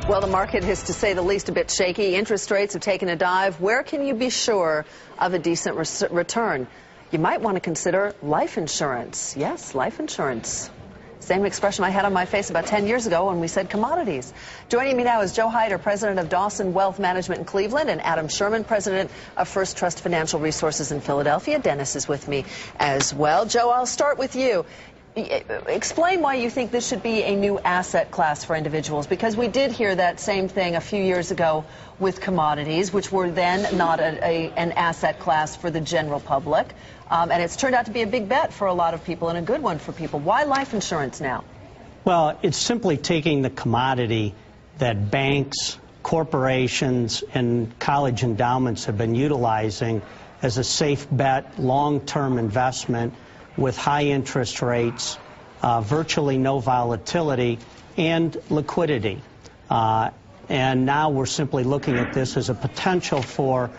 Well, the market is, to say the least, a bit shaky. Interest rates have taken a dive. Where can you be sure of a decent return? You might want to consider life insurance. Yes, life insurance. Same expression I had on my face about 10 years ago when we said commodities. Joining me now is Joe Hyder, president of Dawson Wealth Management in Cleveland, and Adam Sherman, president of First Trust Financial Resources in Philadelphia. Dennis is with me as well. Joe, I'll start with you. Explain why you think this should be a new asset class for individuals, because we did hear that same thing a few years ago with commodities, which were then not an asset class for the general public. And it's turned out to be a big bet for a lot of people and a good one for people. Why life insurance now? Well, it's simply taking the commodity that banks, corporations, and college endowments have been utilizing as a safe bet, long-term investment with high interest rates, virtually no volatility, and liquidity. And now we're simply looking at this as a potential for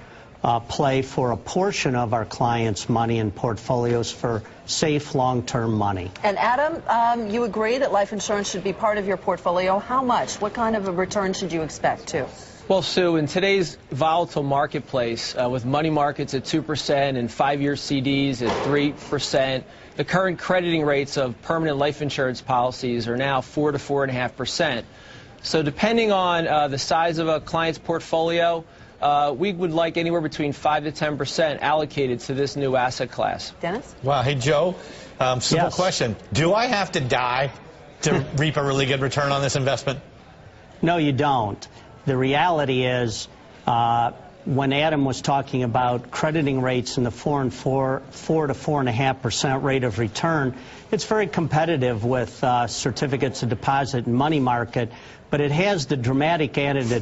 play for a portion of our clients' money and portfolios for safe long-term money. And Adam, you agree that life insurance should be part of your portfolio. How much? What kind of a return should you expect, too? Well, Sue, in today's volatile marketplace, with money markets at 2% and 5-year CDs at 3%, the current crediting rates of permanent life insurance policies are now 4 to 4.5%. So depending on the size of a client's portfolio, we would like anywhere between 5 to 10% allocated to this new asset class. Dennis? Wow. Hey, Joe, simple Yes. question. Do I have to die to reap a really good return on this investment? No, you don't. The reality is, when Adam was talking about crediting rates in the 4 to 4.5% rate of return, it's very competitive with certificates of deposit and money market, but it has the dramatic added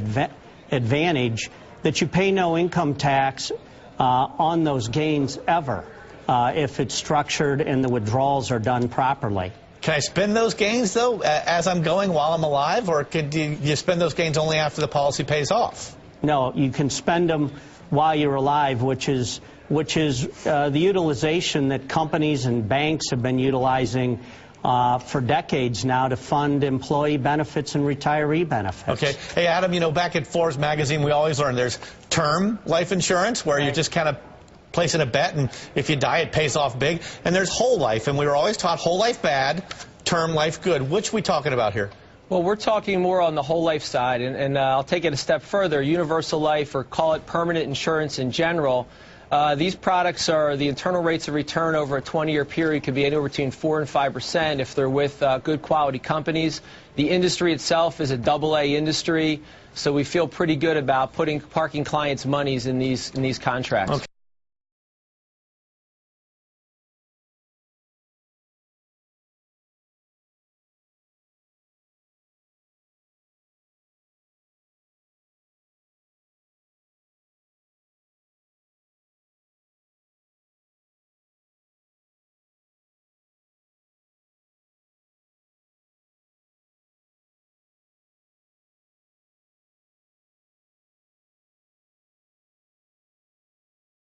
advantage that you pay no income tax on those gains ever if it's structured and the withdrawals are done properly. Can I spend those gains, though, as I'm going while I'm alive, or could you spend those gains only after the policy pays off? No, you can spend them while you're alive, which is the utilization that companies and banks have been utilizing for decades now to fund employee benefits and retiree benefits. Okay. Hey, Adam, you know, back at Forbes magazine, we always learn there's term life insurance, where you're just kind of placing a bet, and if you die, it pays off big. And there's whole life, and we were always taught whole life bad, term life good. Which are we talking about here? Well, we're talking more on the whole life side, and I'll take it a step further. Universal life, or call it permanent insurance in general, these products are the internal rates of return over a 20-year period could be anywhere between 4 and 5% if they're with good quality companies. The industry itself is a AA industry, so we feel pretty good about parking clients' monies in these contracts. Okay.